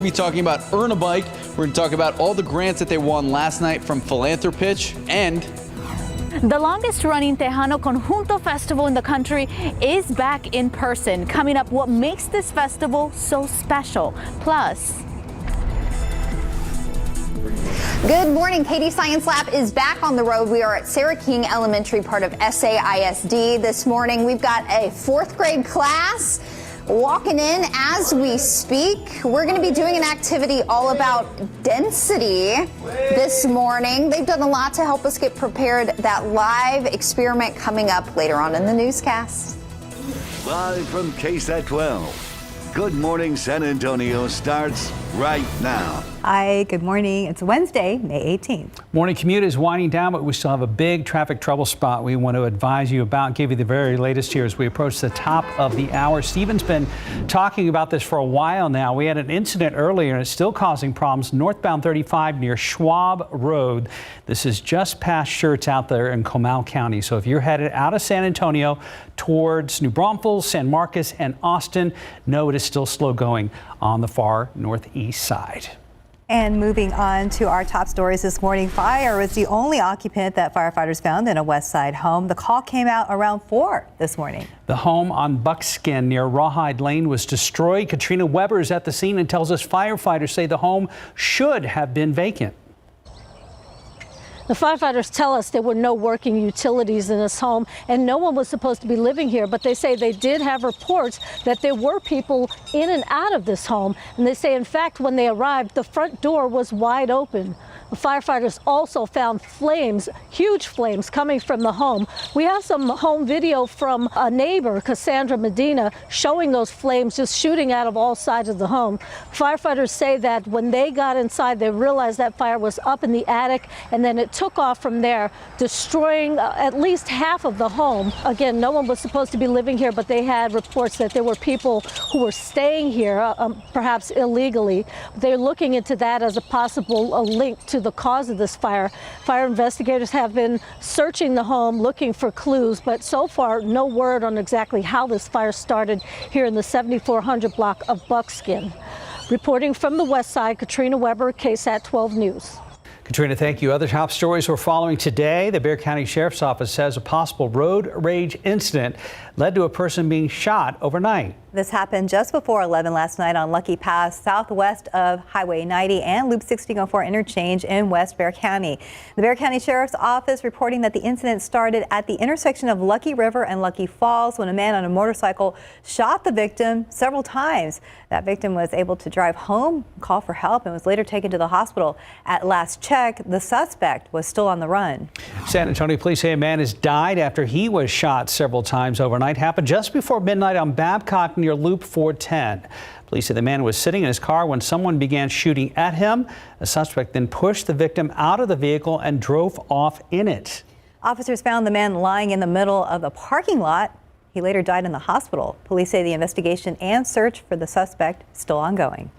We'll be talking about Earn a Bike. We're going to talk about all the grants that they won last night from Philanthropitch, and the longest running Tejano Conjunto festival in the country is back in person. Coming up, what makes this festival so special? Plus, good morning. Katie Science Lab is back on the road. We are at Sarah King Elementary, part of SAISD this morning. We've got a fourth grade class walking in as we speak. We're going to be doing an activity all about density this morning. They've done a lot to help us get prepared. That live experiment coming up later on in the newscast. Live from KSAT 12. Good Morning San Antonio starts right now. Hi, good morning. It's Wednesday, May 18th. Morning commute is winding down, but we still have a big traffic trouble spot we want to advise you about, give you the very latest here as we approach the top of the hour. Stephen's been talking about this for a while now. We had an incident earlier and it's still causing problems northbound 35 near Schwab Road. This is just past Schertz out there in Comal County. So if you're headed out of San Antonio towards New Braunfels, San Marcos and Austin, no, it is still slow going on the far northeast side. And moving on to our top stories this morning, fire was the only occupant that firefighters found in a West Side home. The call came out around 4 this morning. The home on Buckskin near Rawhide Lane was destroyed. Katrina Weber is at the scene and tells us firefighters say the home should have been vacant. The firefighters tell us there were no working utilities in this home and no one was supposed to be living here, but they say they did have reports that there were people in and out of this home. And they say, in fact, when they arrived, the front door was wide open. The firefighters also found flames, huge flames coming from the home. We have some home video from a neighbor, Cassandra Medina, showing those flames just shooting out of all sides of the home. Firefighters say that when they got inside, they realized that fire was up in the attic and then it took off from there, destroying at least half of the home. Again, no one was supposed to be living here, but they had reports that there were people who were staying here, perhaps illegally. They're looking into that as a possible link to the cause of this fire. Fire investigators have been searching the home looking for clues, but so far no word on exactly how this fire started here in the 7400 block of Buckskin. Reporting from the West Side, Katrina Weber, KSAT 12 News. Katrina, thank you. Other top stories we're following today. The Bexar County Sheriff's Office says a possible road rage incident led to a person being shot overnight. This happened just before 11 last night on Lucky Pass, southwest of Highway 90 and Loop 1604 interchange in West Bexar County. The Bexar County Sheriff's Office reporting that the incident started at the intersection of Lucky River and Lucky Falls when a man on a motorcycle shot the victim several times. That victim was able to drive home, call for help, and was later taken to the hospital. At last check, the suspect was still on the run. San Antonio police say a man has died after he was shot several times overnight. Happened just before midnight on Babcock near Loop 410. Police say the man was sitting in his car when someone began shooting at him. The suspect then pushed the victim out of the vehicle and drove off in it. Officers found the man lying in the middle of the parking lot. He later died in the hospital. Police say the investigation and search for the suspect still ongoing.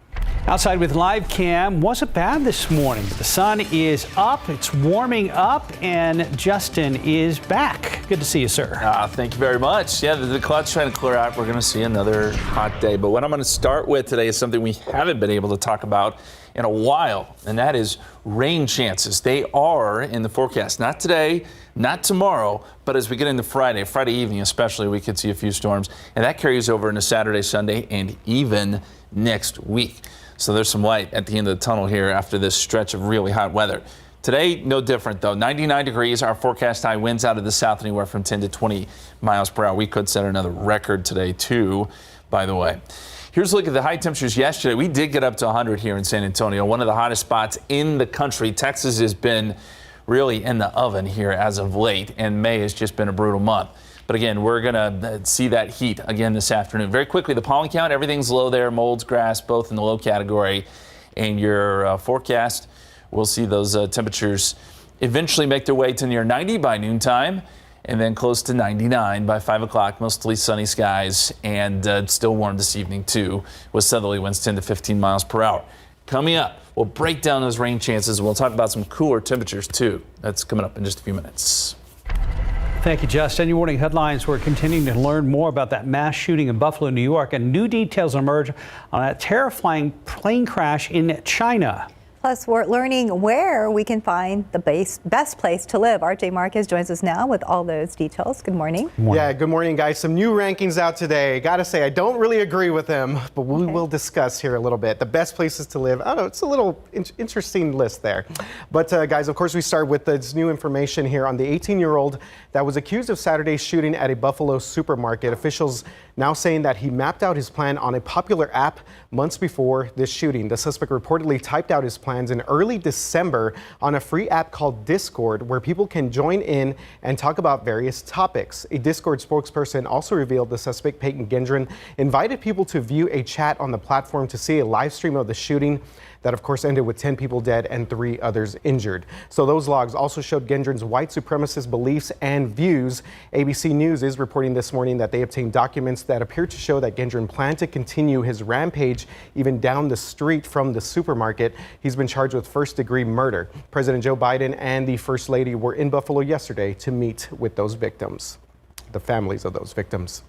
Outside with live cam, wasn't bad this morning. The sun is up, it's warming up, and Justin is back. Good to see you, sir. Thank you very much. Yeah, the cloud's trying to clear out. We're going to see another hot day. But what I'm going to start with today is something we haven't been able to talk about in a while, and that is rain chances. They are in the forecast. Not today, not tomorrow, but as we get into Friday evening especially, we could see a few storms, and that carries over into Saturday, Sunday, and even next week. So there's some light at the end of the tunnel here after this stretch of really hot weather. Today, no different though. 99 degrees, our forecast high, winds out of the south anywhere from 10 to 20 miles per hour. We could set another record today too, by the way. Here's a look at the high temperatures yesterday. We did get up to 100 here in San Antonio, one of the hottest spots in the country. Texas has been really in the oven here as of late, and May has just been a brutal month. But again, we're going to see that heat again this afternoon. Very quickly, the pollen count, everything's low there. Molds, grass, both in the low category. And your forecast, we'll see those temperatures eventually make their way to near 90 by noontime and then close to 99 by 5 o'clock. Mostly sunny skies and still warm this evening, too, with southerly winds 10 to 15 miles per hour. Coming up, we'll break down those rain chances. We'll talk about some cooler temperatures, too. That's coming up in just a few minutes. Thank you, Justin. Your morning headlines. We're continuing to learn more about that mass shooting in Buffalo, New York, and new details emerge on that terrifying plane crash in China. Plus, we're learning where we can find the best place to live. RJ Marquez joins us now with all those details. Good morning. Yeah, good morning, guys. Some new rankings out today. Gotta say, I don't really agree with them, but we will discuss here a little bit. The best places to live. I don't know, it's a little interesting list there. But guys, of course, we start with this new information here on the 18-year-old that was accused of Saturday's shooting at a Buffalo supermarket. Officials now saying that he mapped out his plan on a popular app months before this shooting. The suspect reportedly typed out his plans in early December on a free app called Discord, where people can join in and talk about various topics. A Discord spokesperson also revealed the suspect, Peyton Gendron, invited people to view a chat on the platform to see a live stream of the shooting. That, of course, ended with 10 people dead and 3 others injured. So those logs also showed Gendron's white supremacist beliefs and views. ABC News is reporting this morning that they obtained documents that appear to show that Gendron planned to continue his rampage even down the street from the supermarket. He's been charged with first-degree murder. President Joe Biden and the First Lady were in Buffalo yesterday to meet with those victims, the families of those victims.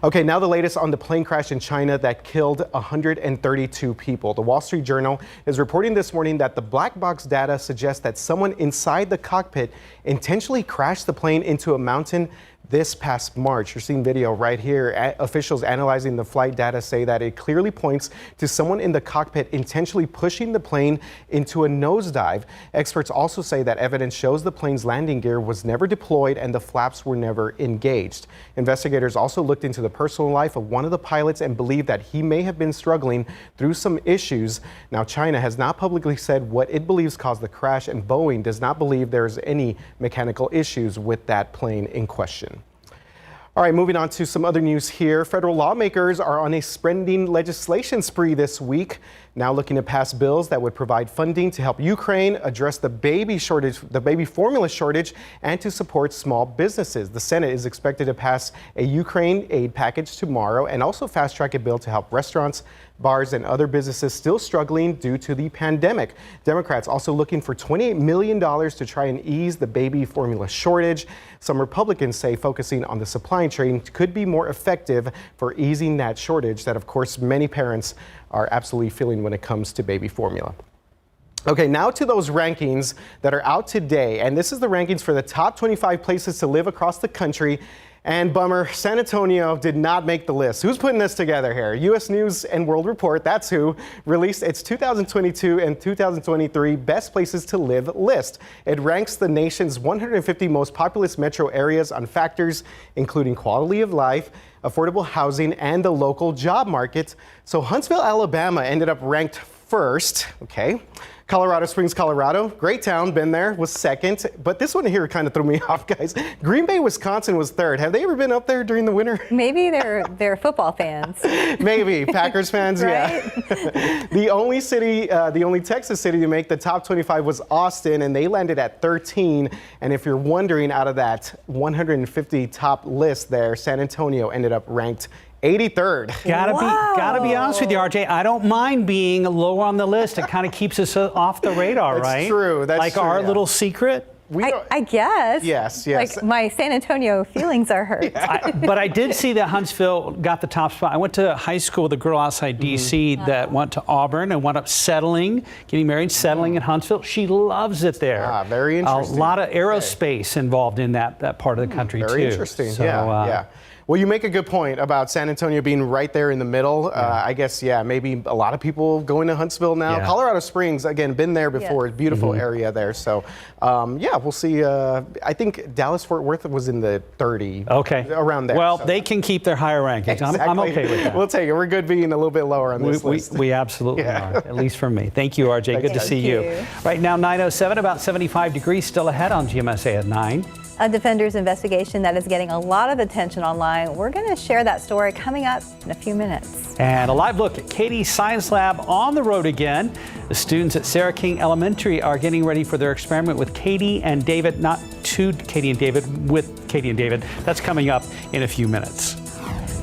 Okay, now the latest on the plane crash in China that killed 132 people. The Wall Street Journal is reporting this morning that the black box data suggests that someone inside the cockpit intentionally crashed the plane into a mountain this past March. You're seeing video right here. Officials analyzing the flight data say that it clearly points to someone in the cockpit intentionally pushing the plane into a nosedive. Experts also say that evidence shows the plane's landing gear was never deployed and the flaps were never engaged. Investigators also looked into the personal life of one of the pilots and believe that he may have been struggling through some issues. Now, China has not publicly said what it believes caused the crash, and Boeing does not believe there's any mechanical issues with that plane in question. All right, moving on to some other news here. Federal lawmakers are on a spending legislation spree this week, now looking to pass bills that would provide funding to help Ukraine address the baby formula shortage, and to support small businesses. The Senate is expected to pass a Ukraine aid package tomorrow and also fast-track a bill to help restaurants, bars, and other businesses still struggling due to the pandemic. Democrats also looking for $28 million to try and ease the baby formula shortage. Some Republicans say focusing on the supply chain could be more effective for easing that shortage that, of course, many parents are absolutely feeling when it comes to baby formula. Okay, now to those rankings that are out today. And this is the rankings for the top 25 places to live across the country. And bummer, San Antonio did not make the list. Who's putting this together here? U.S. News and World Report, that's who, released its 2022 and 2023 Best Places to Live list. It ranks the nation's 150 most populous metro areas on factors including quality of life, affordable housing, and the local job market. So Huntsville, Alabama ended up ranked first, okay. Colorado Springs, Colorado, great town, been there, was second. But this one here kind of threw me off, guys. Green Bay, Wisconsin was third. Have they ever been up there during the winter? Maybe they're football fans. Maybe, Packers fans, right? Yeah. The only Texas city to make the top 25 was Austin, and they landed at 13. And if you're wondering, out of that 150 top list there, San Antonio ended up ranked 83rd. Gotta be honest with you, RJ. I don't mind being lower on the list. It kind of keeps us off the radar, That's right? True. That's like true, our yeah. little secret. I guess. Yes. Like my San Antonio feelings are hurt. But I did see that Huntsville got the top spot. I went to high school with a girl outside D.C. that went to Auburn and wound up getting married, settling in Huntsville. She loves it there. Very interesting. A lot of aerospace involved in that part of the country, too. Very interesting. So, yeah. Well, you make a good point about San Antonio being right there in the middle. I guess, maybe a lot of people going to Huntsville now. Yeah. Colorado Springs, again, been there before. Yeah. Beautiful area there. So, we'll see. I think Dallas-Fort Worth was in the 30. Okay. Around there. Well, they can keep their higher rankings. Exactly. I'm okay with that. We'll take it. We're good being a little bit lower on this list. We absolutely are, at least for me. Thank you, RJ. Good to see you. Right now, 9:07, about 75 degrees, still ahead on GMSA at 9. A Defender's investigation that is getting a lot of attention online. We're going to share that story coming up in a few minutes. And a live look at Katie's Science Lab on the road again. The students at Sarah King Elementary are getting ready for their experiment with Katie and David, not to Katie and David, with Katie and David. That's coming up in a few minutes.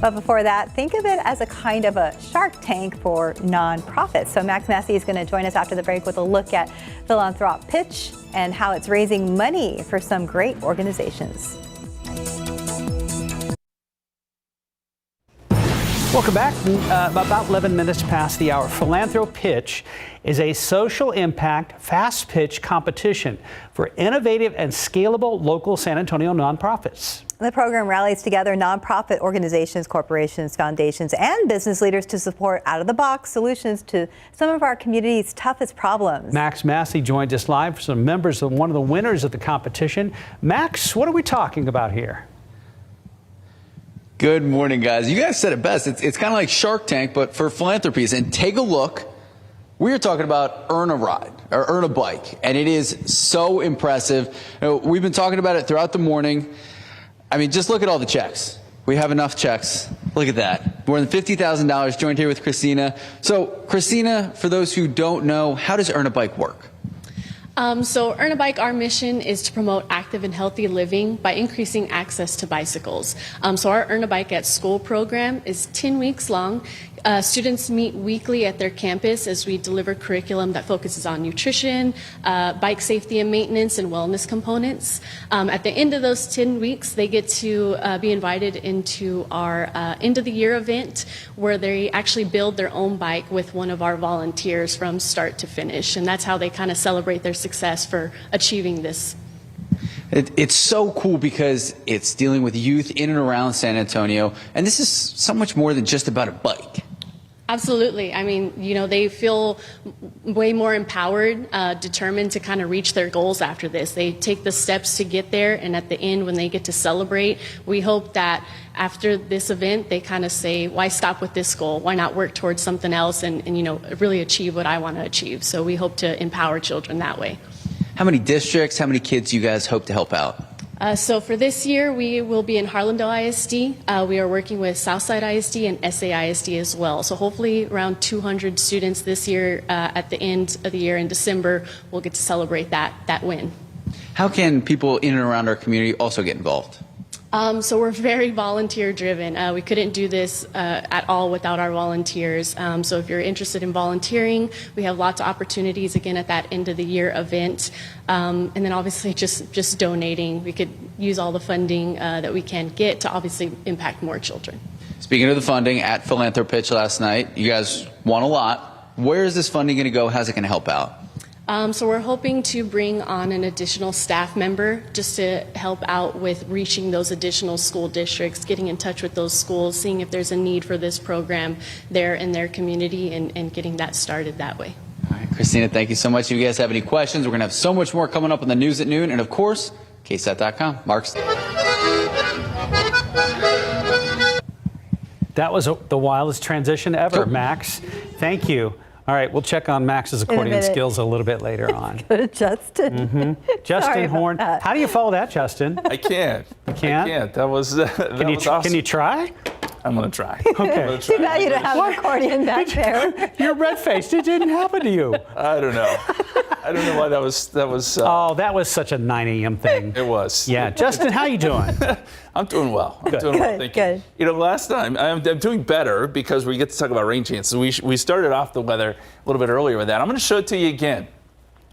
But before that, think of it as a kind of a Shark Tank for nonprofits. So Max Massey is going to join us after the break with a look at Philanthropic Pitch and how it's raising money for some great organizations. Welcome back. About 11 minutes past the hour. Philanthro Pitch is a social impact fast pitch competition for innovative and scalable local San Antonio nonprofits. The program rallies together nonprofit organizations, corporations, foundations, and business leaders to support out-of-the-box solutions to some of our community's toughest problems. Max Massey joined us live for some members of one of the winners of the competition. Max, what are we talking about here? Good morning, guys. You guys said it best. It's kind of like Shark Tank, but for philanthropies. And take a look. We are talking about Earn a Ride or Earn a Bike, and it is so impressive. You know, we've been talking about it throughout the morning. I mean, just look at all the checks. We have enough checks. Look at that. More than $50,000. Joined here with Christina. So, Christina, for those who don't know, how does Earn a Bike work? So Earn a Bike, our mission is to promote active and healthy living by increasing access to bicycles. So our Earn a Bike at School program is 10 weeks long. Students meet weekly at their campus as we deliver curriculum that focuses on nutrition, bike safety and maintenance, and wellness components. At the end of those 10 weeks, they get to be invited into our end of the year event where they actually build their own bike with one of our volunteers from start to finish. And that's how they kind of celebrate their success for achieving this. It's so cool because it's dealing with youth in and around San Antonio, and this is so much more than just about a bike. Absolutely. I mean, you know, they feel way more empowered, determined to kind of reach their goals after this. They take the steps to get there, and at the end, when they get to celebrate, we hope that after this event, they kind of say, why stop with this goal? Why not work towards something else and you know, really achieve what I want to achieve? So we hope to empower children that way. How many districts, how many kids you guys hope to help out? So for this year, we will be in Harlandale ISD. We are working with Southside ISD and SA ISD as well. So hopefully around 200 students this year. At the end of the year in December, we'll get to celebrate that win. How can people in and around our community also get involved? So we're very volunteer driven. We couldn't do this at all without our volunteers. So if you're interested in volunteering, we have lots of opportunities again at that end of the year event. And then obviously just donating. We could use all the funding that we can get to obviously impact more children. Speaking of the funding, at Philanthro Pitch last night, you guys won a lot. Where is this funding going to go? How's it going to help out? So we're hoping to bring on an additional staff member just to help out with reaching those additional school districts, getting in touch with those schools, seeing if there's a need for this program there in their community and getting that started that way. All right, Christina, thank you so much. If you guys have any questions, we're going to have so much more coming up on the news at noon. And of course, KSAT.com. Marks. That was the wildest transition ever, Sure. Max. Thank you. All right, we'll check on Max's accordion skills a little bit later on. Go to Justin. Justin Horn. How do you follow that, Justin? I can't. You can't? I can't. That was awesome. Can you try? I'm going to try. Okay. Too bad you don't have an accordion back there. You're red-faced. It didn't happen to you. I don't know. I don't know why that was. Oh, that was such a 9 a.m. thing. It was. Yeah. Justin, how you doing? I'm doing well. Good. Thank you. You know, last time I'm doing better because we get to talk about rain chances. We started off the weather a little bit earlier with that. I'm going to show it to you again.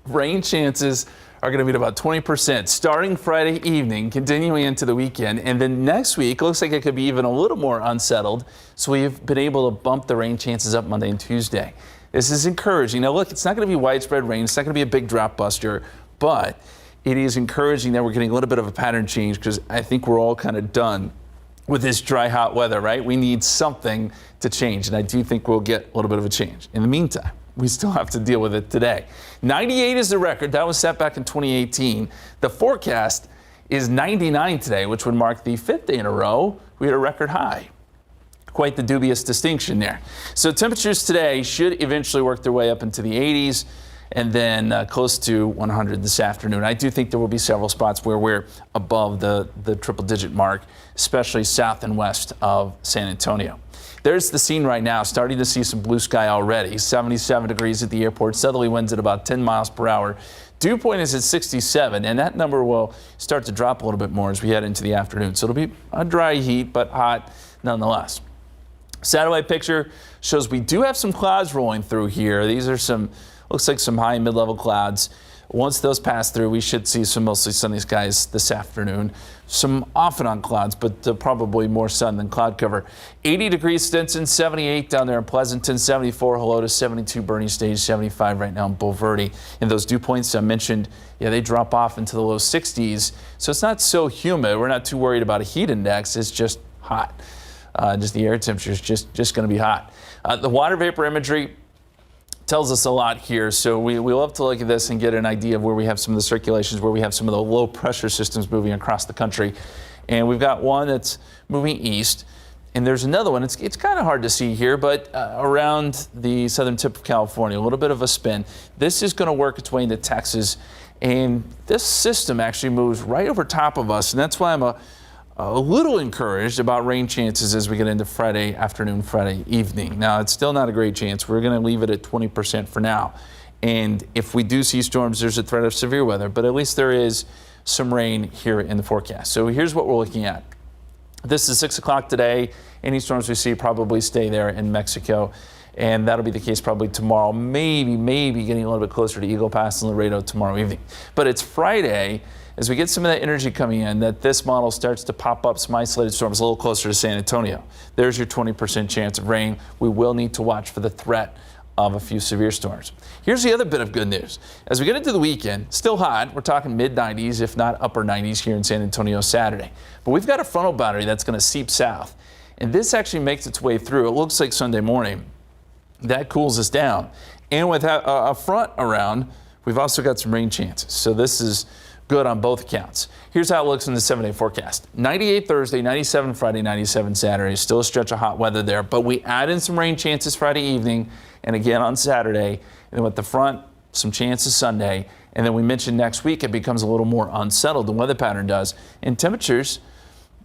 Rain chances are going to be at about 20% starting Friday evening, continuing into the weekend. And then next week, looks like it could be even a little more unsettled. So we've been able to bump the rain chances up Monday and Tuesday. This is encouraging. Now, look, it's not going to be widespread rain. It's not going to be a big drop buster, but it is encouraging that we're getting a little bit of a pattern change because I think we're all kind of done with this dry, hot weather, right? We need something to change, and I do think we'll get a little bit of a change. In the meantime, we still have to deal with it today. 98 is the record. That was set back in 2018. The forecast is 99 today, which would mark the 5th day in a row we had a record high. Quite the dubious distinction there. So temperatures today should eventually work their way up into the 80s and then close to 100 this afternoon. I do think there will be several spots where we're above the triple-digit mark, especially south and west of San Antonio. There's the scene right now, starting to see some blue sky already. 77 degrees at the airport, southerly winds at about 10 miles per hour. Dew point is at 67, and that number will start to drop a little bit more as we head into the afternoon. So it'll be a dry heat, but hot nonetheless. Satellite picture shows we do have some clouds rolling through here. These are looks like some high and mid-level clouds. Once those pass through, we should see some mostly sunny skies this afternoon. Some off and on clouds, but probably more sun than cloud cover. 80 degrees Stinson, 78 down there in Pleasanton, 74 Helotes, 72 Bernie Stage, 75 right now in Bulverde. And those dew points I mentioned, yeah, they drop off into the low 60s. So it's not so humid. We're not too worried about a heat index. It's just hot. Just the air temperature is just going to be hot. The water vapor imagery tells us a lot here. So we love to look at this and get an idea of where we have some of the circulations, where we have some of the low pressure systems moving across the country. And we've got one that's moving east. And there's another one. It's kind of hard to see here, but around the southern tip of California, a little bit of a spin. This is going to work its way into Texas. And this system actually moves right over top of us. And that's why I'm a little encouraged about rain chances as we get into Friday afternoon, Friday evening. Now, it's still not a great chance. We're going to leave it at 20% for now. And if we do see storms, there's a threat of severe weather, but at least there is some rain here in the forecast. So here's what we're looking at. This is 6 o'clock today. Any storms we see probably stay there in Mexico. And that'll be the case probably tomorrow, maybe getting a little bit closer to Eagle Pass and Laredo tomorrow evening. But it's Friday, as we get some of that energy coming in, that this model starts to pop up some isolated storms a little closer to San Antonio. There's your 20% chance of rain. We will need to watch for the threat of a few severe storms. Here's the other bit of good news. As we get into the weekend, still hot. We're talking mid-90s, if not upper 90s here in San Antonio Saturday. But we've got a frontal boundary that's going to seep south. And this actually makes its way through. It looks like Sunday morning. That cools us down. And with a front around, we've also got some rain chances. So this is good on both accounts. Here's how it looks in the 7-day forecast. 98 Thursday, 97 Friday, 97 Saturday. Still a stretch of hot weather there, but we add in some rain chances Friday evening and again on Saturday. And then with the front, some chances Sunday. And then we mentioned next week it becomes a little more unsettled, the weather pattern does. And temperatures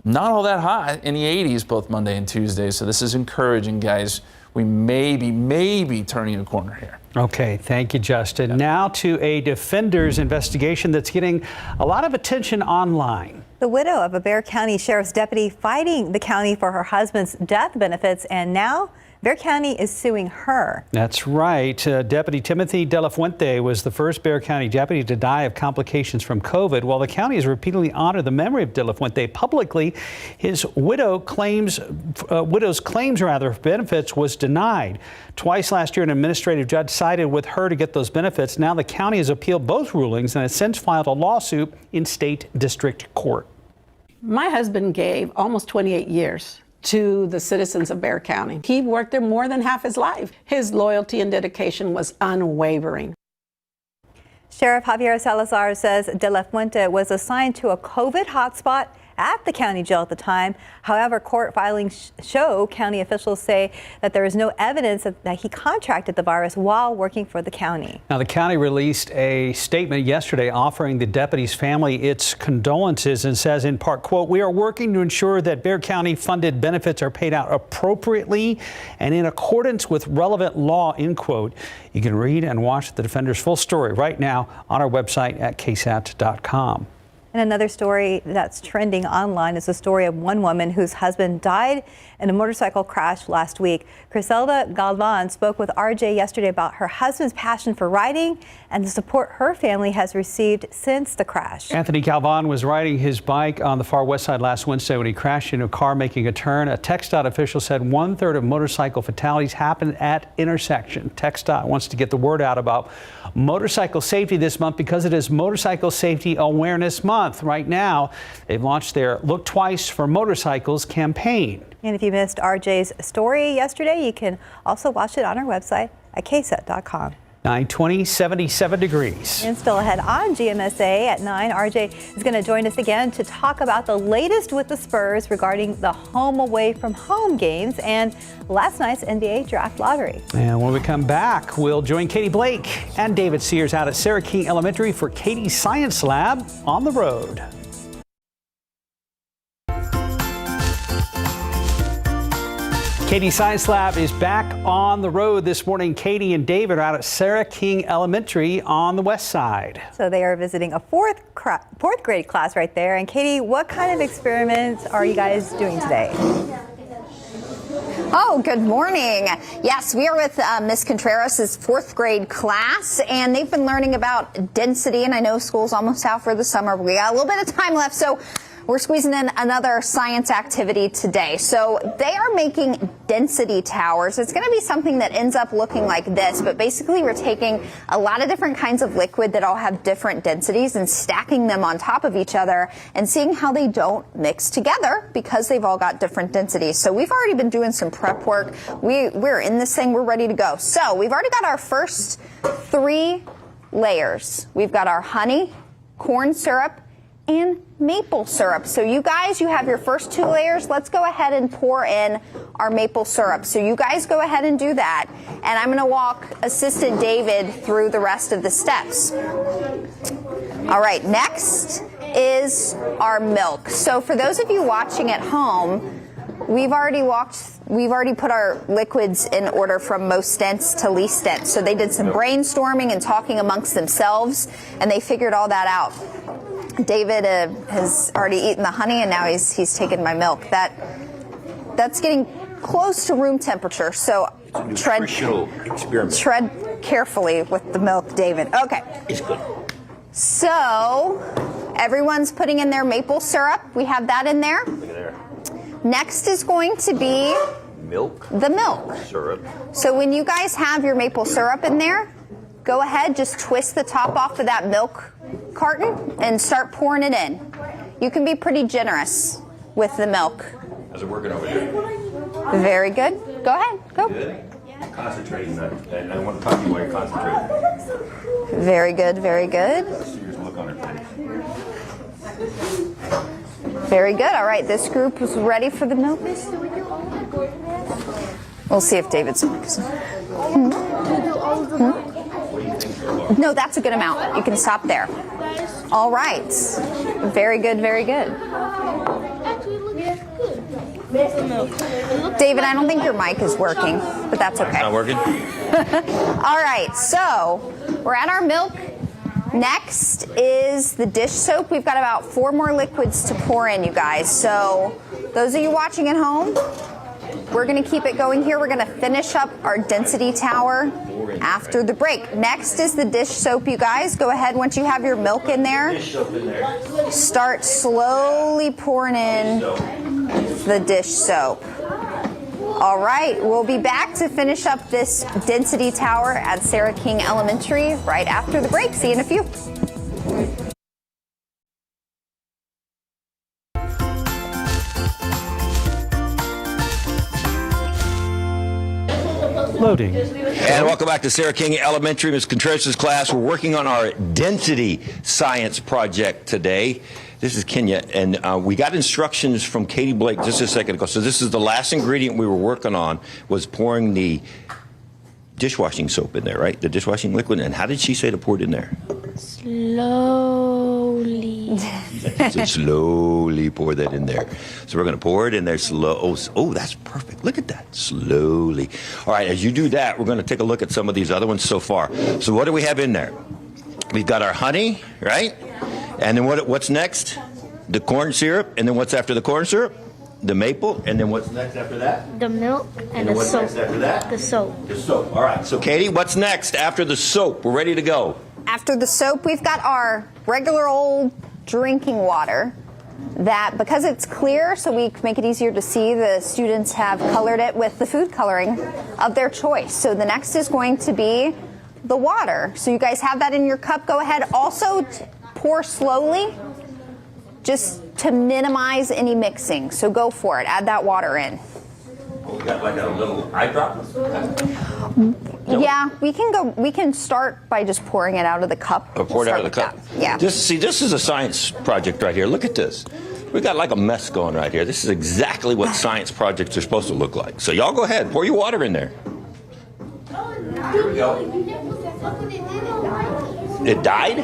not all that hot in the 80s both Monday and Tuesday. So this is encouraging, guys. We may be turning a corner here. Okay, thank you, Justin. Now to a Defenders investigation that's getting a lot of attention online. The widow of a Bexar County Sheriff's deputy fighting the county for her husband's death benefits, and now Bexar County is suing her. That's right. Deputy Timothy De La Fuente was the first Bexar County deputy to die of complications from COVID. While the county has repeatedly honored the memory of De La Fuente publicly, his widow's claims for benefits was denied. Twice last year, an administrative judge sided with her to get those benefits. Now the county has appealed both rulings and has since filed a lawsuit in state district court. My husband gave almost 28 years to the citizens of Bexar County. He worked there more than half his life. His loyalty and dedication was unwavering. Sheriff Javier Salazar says De La Fuente was assigned to a COVID hotspot at the county jail at the time. However, court filings show county officials say that there is no evidence that he contracted the virus while working for the county. Now, the county released a statement yesterday offering the deputy's family its condolences and says in part, quote, "We are working to ensure that Bexar County funded benefits are paid out appropriately and in accordance with relevant law," end quote. You can read and watch the Defender's full story right now on our website at KSAT.com. And another story that's trending online is the story of one woman whose husband died in a motorcycle crash last week. Griselda Galvan spoke with RJ yesterday about her husband's passion for riding and the support her family has received since the crash. Anthony Galvan was riding his bike on the far west side last Wednesday when he crashed into a car making a turn. A TxDOT official said 1/3 of motorcycle fatalities happened at intersection. TxDOT wants to get the word out about motorcycle safety this month because it is Motorcycle Safety Awareness Month. Right now, they've launched their Look Twice for Motorcycles campaign. And if you missed RJ's story yesterday, you can also watch it on our website at KSAT.com. 9:20, 77 degrees. And still ahead on GMSA at 9, RJ is going to join us again to talk about the latest with the Spurs regarding the home away from home games and last night's NBA draft lottery. And when we come back, we'll join Katie Blake and David Sears out at Sarah King Elementary for Katie's Science Lab on the road. Katie's Science Lab is back on the road this morning. Katie and David are out at Sarah King Elementary on the west side. So they are visiting a fourth grade class right there. And Katie, what kind of experiments are you guys doing today? Oh, good morning. Yes, we are with Miss Contreras' 4th grade class, and they've been learning about density, and I know school's almost out for the summer, but we got a little bit of time left, so we're squeezing in another science activity today. So they are making density towers. It's going to be something that ends up looking like this, but basically we're taking a lot of different kinds of liquid that all have different densities and stacking them on top of each other and seeing how they don't mix together because they've all got different densities. So we've already been doing some prep work. We're in this thing. We're ready to go. So we've already got our first 3 layers. We've got our honey, corn syrup, and maple syrup. So you guys, you have your first 2 layers. Let's go ahead and pour in our maple syrup. So you guys go ahead and do that. And I'm going to walk Assistant David through the rest of the steps. All right, next is our milk. So for those of you watching at home, we've already put our liquids in order from most dense to least dense. So they did some brainstorming and talking amongst themselves, and they figured all that out. David has already eaten the honey, and now he's taken my milk. That's getting close to room temperature, so tread carefully with the milk, David. Okay. It's good. So everyone's putting in their maple syrup. We have that in there. Look at there. Next is going to be Milk. the milk. Syrup. So when you guys have your maple syrup in there, go ahead, just twist the top off of that milk carton and start pouring it in. You can be pretty generous with the milk. How's it working over here? Very good. Go ahead. Go. Good. Concentrating that. And I want to talk to you while you're concentrating. Very good. Very good. Let's see your look on her face. Very good. All right. This group is ready for the milk. We'll see if David's. No, that's a good amount. You can stop there. All right. Very good, very good. David, I don't think your mic is working, but that's okay. It's not working? All right, so we're at our milk. Next is the dish soap. We've got about 4 more liquids to pour in, you guys. So those of you watching at home, we're going to keep it going here. We're going to finish up our density tower after the break. Next is the dish soap, you guys. Go ahead, once you have your milk in there, start slowly pouring in the dish soap. All right, we'll be back to finish up this density tower at Sarah King Elementary right after the break. See you in a few. Loading. And welcome back to Sarah King Elementary, Ms. Contreras' class. We're working on our density science project today. This is Kenya, and we got instructions from Katie Blake just a second ago. So this is the last ingredient we were working on, was pouring the dishwashing soap in there, right? The dishwashing liquid. And how did she say to pour it in there? Slowly. So slowly pour that in there. So we're going to pour it in there slow. Oh, that's perfect. Look at that. Slowly. All right, as you do that, we're going to take a look at some of these other ones so far. So what do we have in there? We've got our honey, right? And then what's next? The corn syrup. And then what's after the corn syrup? The maple. And then what's next after that? The milk and the what's soap. Next after that? The soap. The soap. All right. So, Katie, what's next after the soap? We're ready to go. After the soap, we've got our regular old drinking water that, because it's clear, so we make it easier to see, the students have colored it with the food coloring of their choice. So the next is going to be the water. So you guys have that in your cup. Go ahead. Also, pour slowly, just to minimize any mixing. So go for it. Add that water in. We got like a little eye drop? Yeah, we can start by just pouring it out of the cup. Or pour it out of the cup. Yeah. This is a science project right here. Look at this. We got like a mess going right here. This is exactly what science projects are supposed to look like. So y'all go ahead, pour your water in there. Here we go. It died?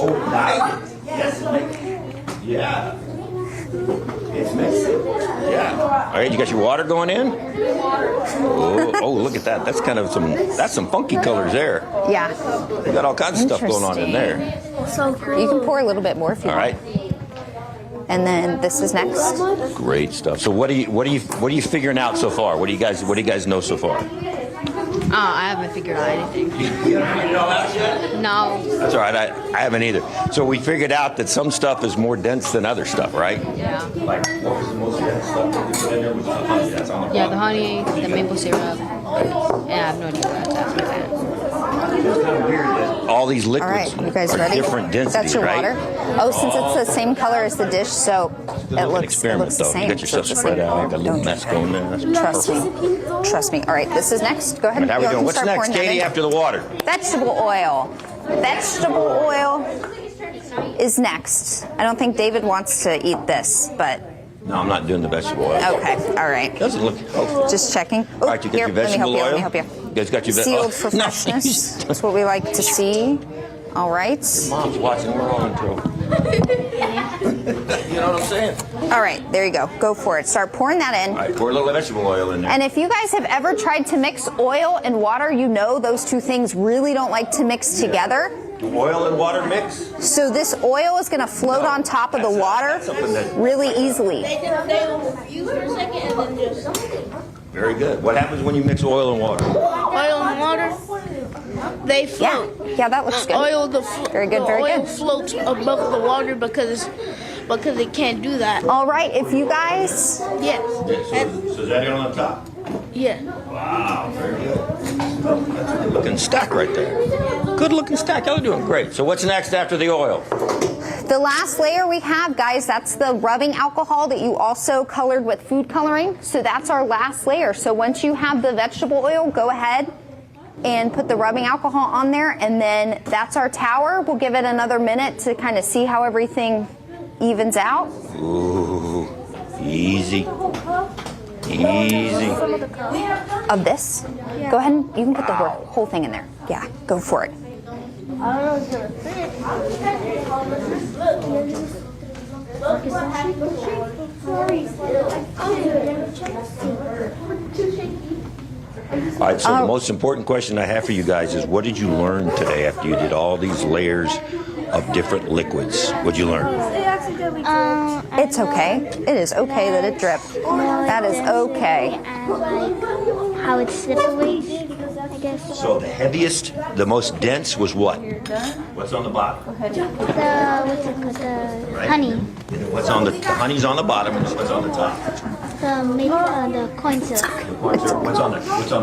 Oh, it died? Yes. Yeah. It's mixing. Yeah. All right, you got your water going in? Oh, look at that. That's some funky colors there. Yeah. You got all kinds of stuff going on in there. So cool. You can pour a little bit more if you want. All right. And then this is next. Great stuff. So what are you figuring out so far? What do you guys know so far? I haven't figured out anything. You haven't figured it all out yet? No. That's all right. I haven't either. So we figured out that some stuff is more dense than other stuff, right? Yeah. Like, what was the most dense stuff that we put in there? Was the honey? That's on the Yeah, the honey, the maple syrup. Yeah, I have no idea what that's with that. It's kind of weird that all these All liquids right, you guys are ready? different densities, That's your right? water. Oh, since it's the same color as the dish, so it looks Experiment the though. same. You got yourself So it's spread the out. same. You got a little mess going there. That's Trust perfect. me. Trust me. All right, this is next. Go ahead. How we You doing? can What's start next, pouring that Katie? in. After the water? Vegetable oil. Vegetable oil is next. I don't think David wants to eat this, but No, I'm not doing the vegetable oil. okay. All right. Doesn't look. Oh. Just checking. All right, you got Here, your vegetable let oil. me help you. You guys got your Sealed for Nice. freshness. That's what we like to see. All right. Mom's watching. We're on until. You know what I'm saying? All right. There you go. Go for it. Start pouring that in. All right, pour a little vegetable oil in there. And if you guys have ever tried to mix oil and water, you know those two things really don't like to mix together. Do oil and water mix? So this oil is going to float on top of the water really easily. Very good. What happens when you mix oil and water? Oil and water, they float. Yeah, that looks good. Very good, very oil good. floats above the water because it can't do that. All right, if you guys... Yes. So is that it on the top? Yeah. Wow, very good. That's a good looking stack right there. Good looking stack. Y'all are doing great. So what's next after the oil? The last layer we have, guys, that's the rubbing alcohol that you also colored with food coloring. So that's our last layer. So once you have the vegetable oil, go ahead and put the rubbing alcohol on there. And then that's our tower. We'll give it another minute to kind of see how everything evens out. Ooh, easy. Easy. Of this? Go ahead and you can put the whole thing in there. Yeah, go for it. All right, so the most important question I have for you guys is what did you learn today after you did all these layers of different liquids? What'd you learn? It's okay. It is okay that it dripped. That is okay. How it's slippery, I guess. So the heaviest, the most dense was what? What's on the bottom? The honey. What's on the honey's on the bottom and what's on the top? The corn syrup. What's on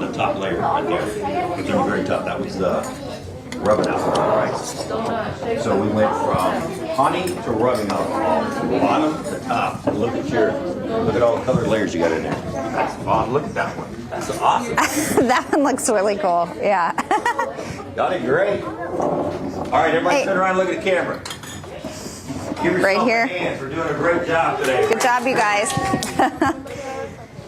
the top layer right there? What's on the very top? That was the rubbing alcohol, right? So we went from honey to rubbing alcohol, bottom to top. Look at all the colored layers you got in there. That's awesome. Look at that one. That's awesome. That one looks really cool. Yeah. Got it great. All right, everybody turn around and look at the camera. Give yourself Right here. a hand for doing a great job today. Good job, you guys.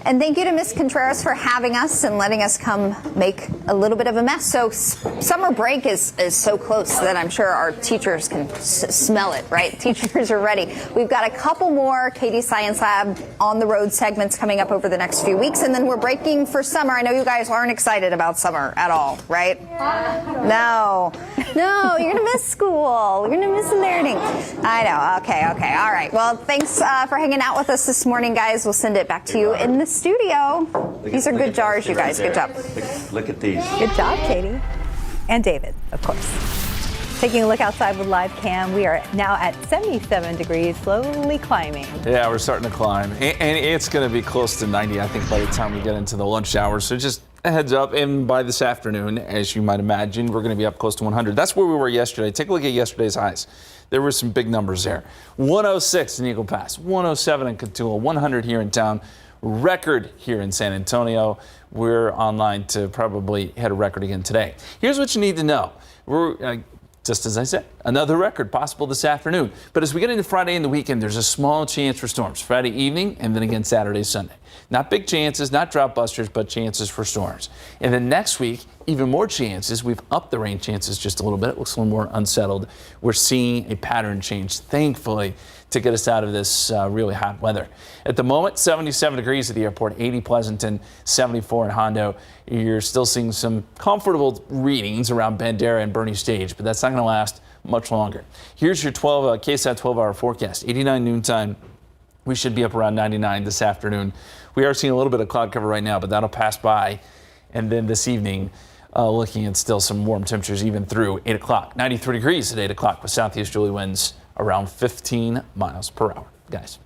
And thank you to Ms. Contreras for having us and letting us come make a little bit of a mess. So summer break is so close that I'm sure our teachers can smell it, right? Teachers are ready. We've got a couple more Katie Science Lab on the road segments coming up over the next few weeks, and then we're breaking for summer. I know you guys aren't excited about summer at all, right? No, you're gonna miss school. You're gonna miss learning. I know. Okay. All right. Well, thanks for hanging out with us this morning, guys. We'll send it back to you in the studio. These are good jars, you guys. Good job. Look at these. Good job, Katie. And David, of course. Taking a look outside with live cam, we are now at 77 degrees, slowly climbing. Yeah, we're starting to climb. And it's going to be close to 90, I think, by the time we get into the lunch hour. So just a heads up. And by this afternoon, as you might imagine, we're going to be up close to 100. That's where we were yesterday. Take a look at yesterday's highs. There were some big numbers there. 106 in Eagle Pass, 107 in Cotulla, 100 here in town. Record here in San Antonio. We're online to probably hit a record again today. Here's what you need to know. We're just as I said, another record possible this afternoon. But as we get into Friday and the weekend, there's a small chance for storms. Friday evening and then again Saturday, Sunday. Not big chances, not drought busters, but chances for storms. And then next week, even more chances. We've upped the rain chances just a little bit. It looks a little more unsettled. We're seeing a pattern change, thankfully, to get us out of this really hot weather. At the moment, 77 degrees at the airport, 80 Pleasanton, 74 in Hondo. You're still seeing some comfortable readings around Bandera and Bernie Stage, but that's not going to last much longer. Here's your KSAT 12-hour forecast. 89 noontime. We should be up around 99 this afternoon. We are seeing a little bit of cloud cover right now, but that'll pass by. And then this evening, looking at still some warm temperatures even through 8 o'clock. 93 degrees at 8 o'clock with southeasterly winds around 15 miles per hour. Guys.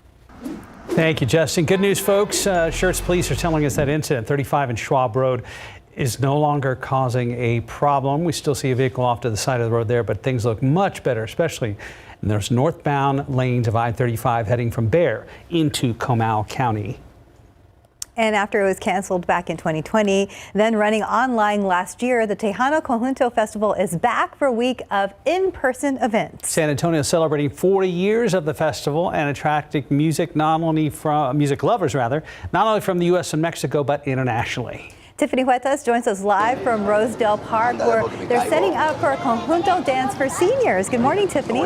Thank you, Justin. Good news, folks. Schertz police are telling us that incident 35 in Schwab Road is no longer causing a problem. We still see a vehicle off to the side of the road there, but things look much better, especially in those northbound lanes of I-35 heading from Bexar into Comal County. And after it was canceled back in 2020, then running online last year, the Tejano Conjunto Festival is back for a week of in-person events. San Antonio is celebrating 40 years of the festival and attracting music music lovers, not only from the U.S. and Mexico, but internationally. Tiffany Huertas joins us live from Rosedale Park, where they're setting up for a Conjunto dance for seniors. Good morning, Tiffany.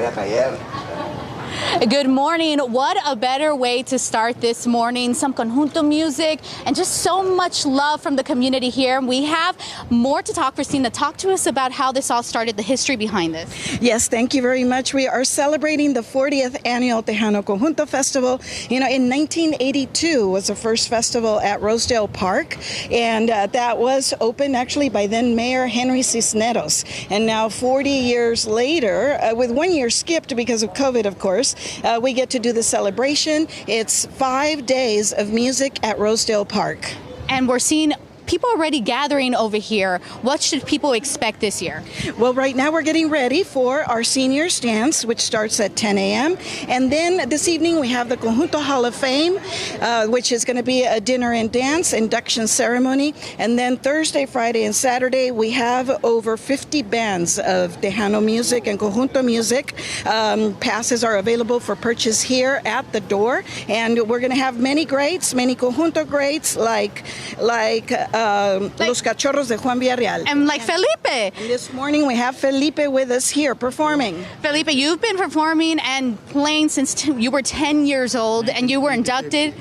Good morning. What a better way to start this morning. Some Conjunto music and just so much love from the community here. We have more to talk. Christina, talk to us about how this all started, the history behind this. Yes, thank you very much. We are celebrating the 40th annual Tejano Conjunto Festival. You know, in 1982 was the first festival at Rosedale Park, and that was opened actually by then Mayor Henry Cisneros. And now 40 years later, with 1 year skipped because of COVID, of course, we get to do the celebration. It's 5 days of music at Rosedale Park. And we're seeing people already gathering over here. What should people expect this year? Well, right now we're getting ready for our seniors dance, which starts at 10 a.m. And then this evening we have the Conjunto Hall of Fame, which is going to be a dinner and dance induction ceremony. And then Thursday, Friday, and Saturday we have over 50 bands of Tejano music and Conjunto music. Passes are available for purchase here at the door. And we're going to have many greats, many Conjunto greats like Los Cachorros de Juan Villarreal. And like Felipe. And this morning we have Felipe with us here performing. Felipe, you've been performing and playing since you were 10 years old, and you were inducted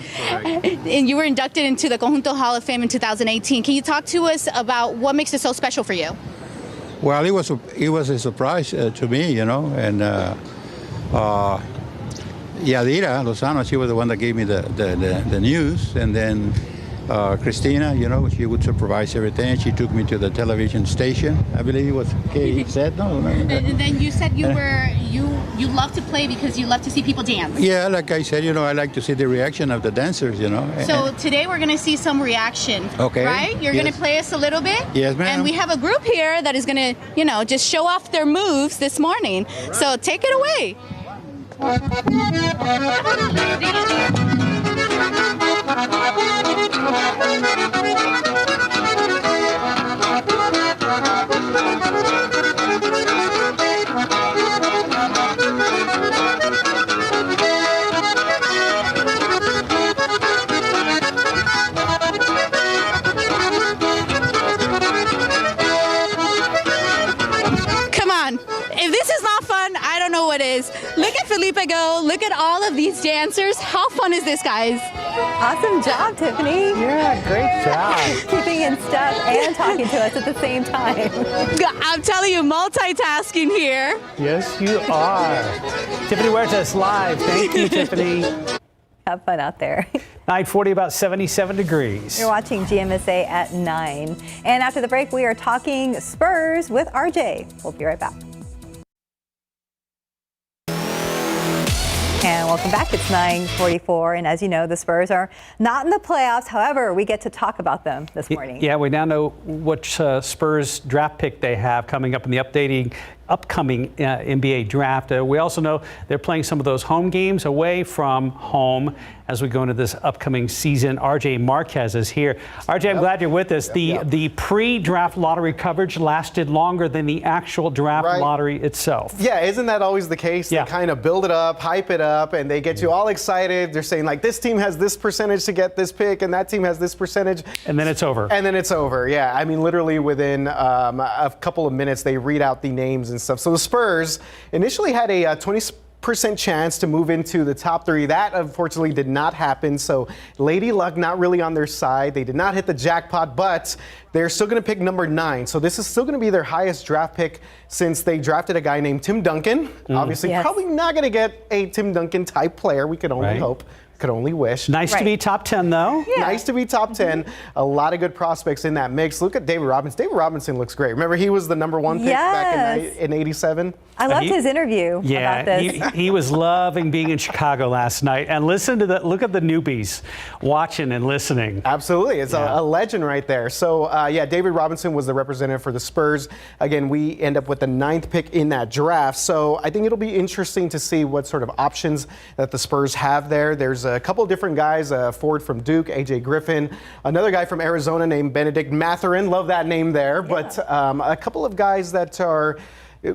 into the Conjunto Hall of Fame in 2018. Can you talk to us about what makes it so special for you? Well, it was a surprise to me, you know, and Yadira Lozano, she was the one that gave me the news, and then Christina, you know, she would supervise everything. She took me to the television station. I believe it was KSAT. No. And then you said you love to play because you love to see people dance. Yeah, like I said, you know, I like to see the reaction of the dancers, you know. So today we're going to see some reaction. Okay. Right? You're going to play us a little bit? Yes, ma'am. And we have a group here that is going to, you know, just show off their moves this morning. Right. So take it away. Come on. If this is not fun, I don't know what is. Look at Felipe go. Look at all of these dancers. How fun is this, guys? Awesome job, Tiffany. Yeah, great job. Keeping in step and talking to us at the same time. I'm telling you, multitasking here. Yes, you are. Tiffany Huertas live. Thank you, Tiffany. Have fun out there. 9:40, about 77 degrees. You're watching GMSA at 9. And after the break, we are talking Spurs with RJ. We'll be right back. And welcome back. It's 9:44, and as you know, the Spurs are not in the playoffs. However, we get to talk about them this morning. Yeah, we now know which Spurs draft pick they have coming up in the upcoming NBA draft. We also know they're playing some of those home games away from home as we go into this upcoming season. RJ Marquez is here. RJ, I'm glad you're with us. The pre-draft lottery coverage lasted longer than the actual draft lottery itself. Yeah, isn't that always the case? They kind of build it up, hype it up, and they get you all excited. They're saying, like, this team has this percentage to get this pick, and that team has this percentage. And then it's over. And then it's over, yeah. I mean, literally within a couple of minutes, they read out the names and stuff. So the Spurs initially had a 20% 50% chance to move into the top 3. That unfortunately did not happen. So Lady Luck not really on their side. They did not hit the jackpot, but they're still going to pick number 9. So this is still going to be their highest draft pick since they drafted a guy named Tim Duncan. Obviously, probably not going to get a Tim Duncan type player. We can only hope. Could only wish. Nice to be top 10, though. Yeah. Nice to be top 10. A lot of good prospects in that mix. Look at David Robinson. David Robinson looks great. Remember, he was the number 1 pick back in '87. I loved his interview about this. He was loving being in Chicago last night. And listen to look at the newbies watching and listening. Absolutely. It's a legend right there. So, David Robinson was the representative for the Spurs. Again, we end up with the 9th pick in that draft. So I think it'll be interesting to see what sort of options that the Spurs have there. There's a couple of different guys, a forward from Duke, A.J. Griffin, another guy from Arizona named Benedict Mathurin, love that name there, but a couple of guys that are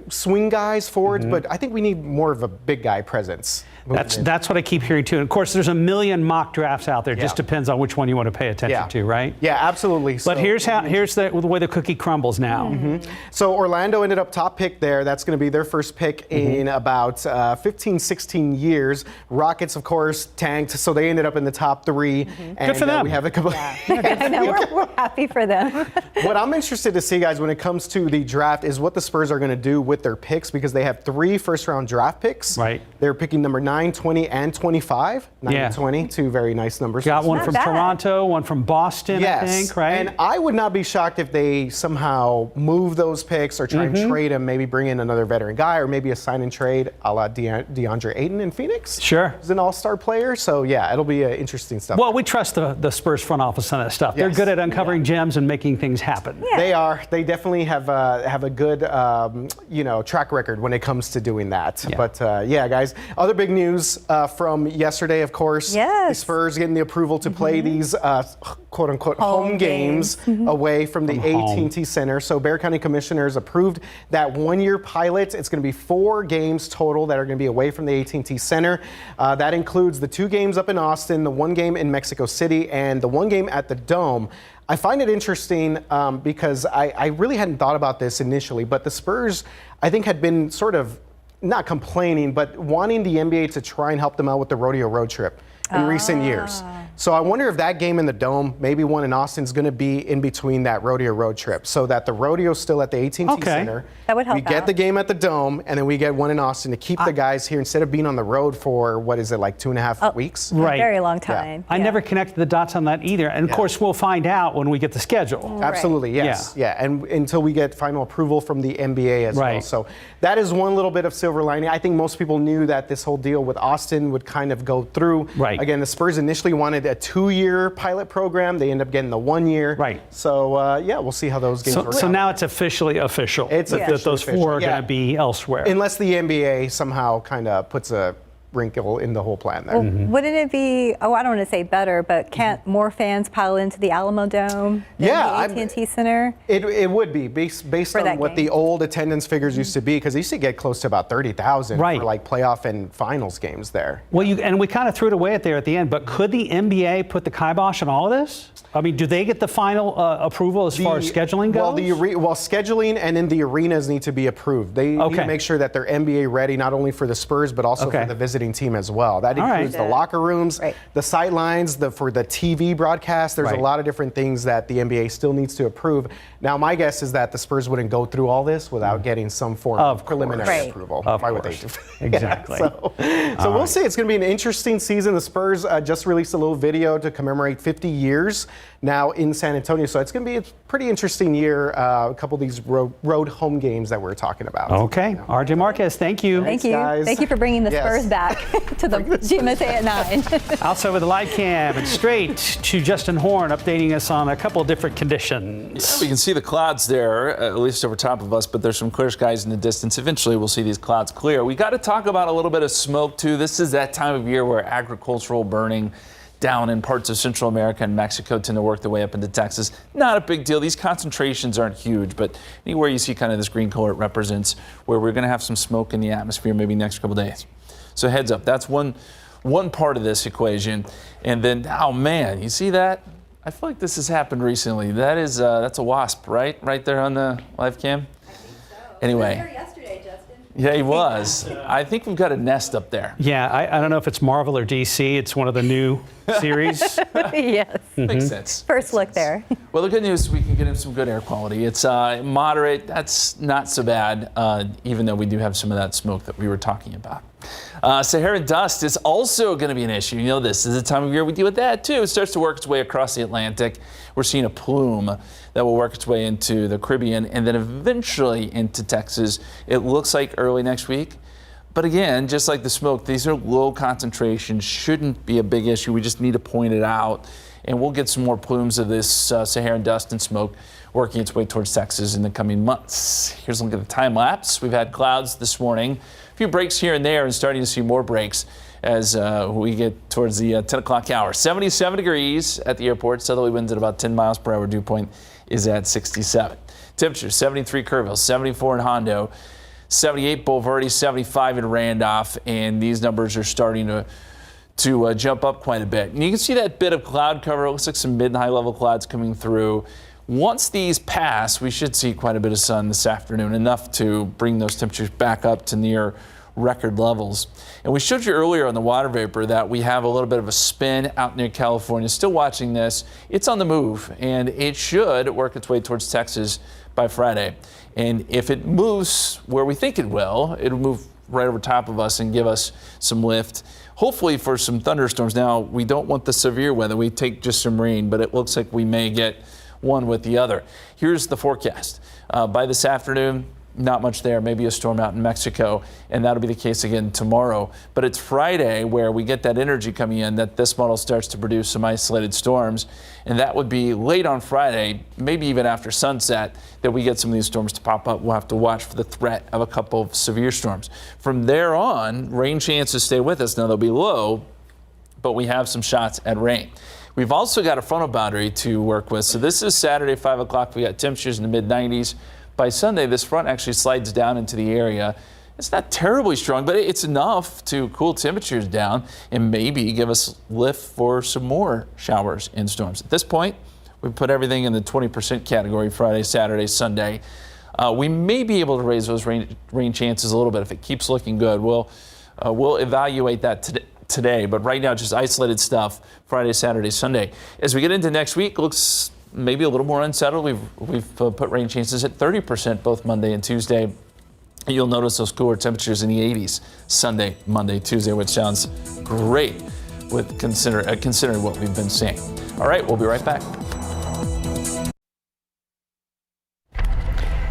swing guys, forwards, but I think we need more of a big guy presence. That's what I keep hearing too. And of course, there's a million mock drafts out there. It just depends on which one you want to pay attention to, right? Yeah, absolutely. But here's the way the cookie crumbles now. So Orlando ended up top pick there. That's going to be their first pick in about 15, 16 years. Rockets, of course, tanked, so they ended up in the top 3. And, good for them. We have a couple. I know, we're happy for them. What I'm interested to see, guys, when it comes to the draft is what the Spurs are going to do with their picks, because they have 3 first-round draft picks. Right. They're picking number 9, 20, and 25. 9 and 20, 2 very nice numbers. Got one from Toronto, one from Boston, I think, right? And I would not be shocked if they somehow move those picks or try and trade them, maybe bring in another veteran guy, or maybe a sign and trade a la DeAndre Ayton in Phoenix. Sure. He's an all-star player, so yeah, it'll be interesting stuff. Well, we trust the Spurs front office on that stuff. They're good at uncovering gems and making things happen. Yeah. They are. They definitely have a good track record when it comes to doing that. Yeah. But guys, other big news from yesterday, of course. Yes. The Spurs getting the approval to play these quote-unquote home games away from the AT&T Center. So Bexar County Commissioners approved that 1-year pilot. It's going to be 4 games total that are going to be away from the AT&T Center. That includes the 2 games up in Austin, the 1 game in Mexico City, and the 1 game at the Dome. I find it interesting because I really hadn't thought about this initially, but the Spurs, I think, had been sort of not complaining, but wanting the NBA to try and help them out with the rodeo road trip in recent years. So I wonder if that game in the Dome, maybe one in Austin, is going to be in between that rodeo road trip, so that the rodeo's still at the AT&T Center. That would help. We get the game at the Dome, and then we get one in Austin to keep the guys here instead of being on the road for, what is it, like 2.5 weeks? Right. A very long time. I never connected the dots on that either. And of course, we'll find out when we get the schedule. Absolutely, yes. Yeah, and until we get final approval from the NBA as well. So that is one little bit of silver lining. I think most people knew that this whole deal with Austin would kind of go through. Right. Again, the Spurs initially wanted a 2-year pilot program. They end up getting the 1 year. Right. So, we'll see how those games work. So now it's officially official. It's that those 4 are going to be elsewhere. Unless the NBA somehow kind of puts a wrinkle in the whole plan there. Well, wouldn't it be, I don't want to say better, but can't more fans pile into the Alamo Dome than the AT&T Center? It would be based on what the old attendance figures used to be, because they used to get close to about 30,000 for like playoff and finals games there. Well, and we kind of threw it away at the end, but could the NBA put the kibosh on all of this? I mean, do they get the final approval as far as scheduling goes? Well, scheduling and then the arenas need to be approved. They need to make sure that they're NBA ready, not only for the Spurs, but also for the visiting team as well. That includes the locker rooms, the sight lines, for the TV broadcast. There's a lot of different things that the NBA still needs to approve. Now, my guess is that the Spurs wouldn't go through all this without getting some form of preliminary approval. Why would they do? Exactly. So we'll see. It's going to be an interesting season. The Spurs just released a little video to commemorate 50 years now in San Antonio. So it's going to be a pretty interesting year. A couple of these road home games that we're talking about. Okay. RJ Marquez, thank you. Thank you. Guys. Thank you for bringing the Spurs back to the GMSA at 9. Also with the live cam and straight to Justin Horn updating us on a couple of different conditions. We can see the clouds there, at least over top of us, but there's some clear skies in the distance. Eventually we'll see these clouds clear. We got to talk about a little bit of smoke too. This is that time of year where agricultural burning down in parts of Central America and Mexico tend to work their way up into Texas. Not a big deal. These concentrations aren't huge, but anywhere you see kind of this green color, it represents where we're going to have some smoke in the atmosphere maybe next couple days. So heads up, that's one part of this equation. And then, oh man, you see that? I feel like this has happened recently. That is, that's a wasp, right? Right there on the live cam? Anyway. Yesterday, Justin. Yeah, he was. I think we've got a nest up there. Yeah, I don't know if it's Marvel or DC. It's one of the new series. Yes. Makes sense. First look there. Well, the good news is we can get him some good air quality. It's moderate. That's not so bad, even though we do have some of that smoke that we were talking about. Saharan dust is also going to be an issue. You know, this is the time of year we deal with that, too. It starts to work its way across the Atlantic. We're seeing a plume that will work its way into the Caribbean and then eventually into Texas. It looks like early next week. But again, just like the smoke, these are low concentrations, shouldn't be a big issue. We just need to point it out. And we'll get some more plumes of this Saharan dust and smoke working its way towards Texas in the coming months. Here's a look at the time lapse. We've had clouds this morning, a few breaks here and there, and starting to see more breaks as we get towards the 10 o'clock hour. 77 degrees at the airport. Southerly winds at about 10 miles per hour. Dew point is at 67. Temperature 73 Kerrville, 74 in Hondo, 78 Boulevardy, 75 in Randolph, and these numbers are starting to jump up quite a bit. And you can see that bit of cloud cover. It looks like some mid and high level clouds coming through. Once these pass, we should see quite a bit of sun this afternoon, enough to bring those temperatures back up to near record levels. And we showed you earlier on the water vapor that we have a little bit of a spin out near California. Still watching this. It's on the move, and it should work its way towards Texas by Friday. And if it moves where we think it will, it'll move right over top of us and give us some lift, hopefully for some thunderstorms. Now, we don't want the severe weather. We take just some rain, but it looks like we may get one with the other. Here's the forecast. By this afternoon, not much there, maybe a storm out in Mexico, and that'll be the case again tomorrow. But it's Friday where we get that energy coming in, that this model starts to produce some isolated storms, and that would be late on Friday, maybe even after sunset, that we get some of these storms to pop up. We'll have to watch for the threat of a couple of severe storms. From there on, rain chances stay with us. Now they'll be low, but we have some shots at rain. We've also got a frontal boundary to work with. So this is Saturday, 5 o'clock. We got temperatures in the mid-90s. By Sunday, this front actually slides down into the area. It's not terribly strong, but it's enough to cool temperatures down and maybe give us lift for some more showers and storms. At this point, we put everything in the 20% category Friday, Saturday, Sunday. We may be able to raise those rain chances a little bit if it keeps looking good. We'll evaluate that today, but right now just isolated stuff Friday, Saturday, Sunday. As we get into next week, it looks maybe a little more unsettled. We've put rain chances at 30% both Monday and Tuesday. You'll notice those cooler temperatures in the 80s Sunday, Monday, Tuesday, which sounds great with considering what we've been seeing. All right, we'll be right back.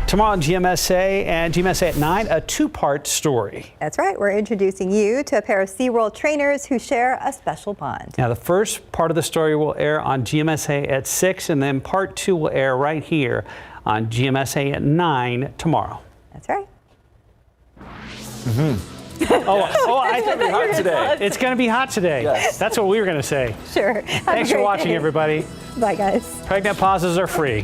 Tomorrow on GMSA and GMSA at 9, a two-part story. That's right. We're introducing you to a pair of SeaWorld trainers who share a special bond. Now, the first part of the story will air on GMSA at 6, and then part 2 will air right here on GMSA at 9 tomorrow. That's right. I think it's hot today. It's going to be hot today. Yes. That's what we were going to say. Sure. Thanks for watching, everybody. Bye, guys. Pregnant pauses are free.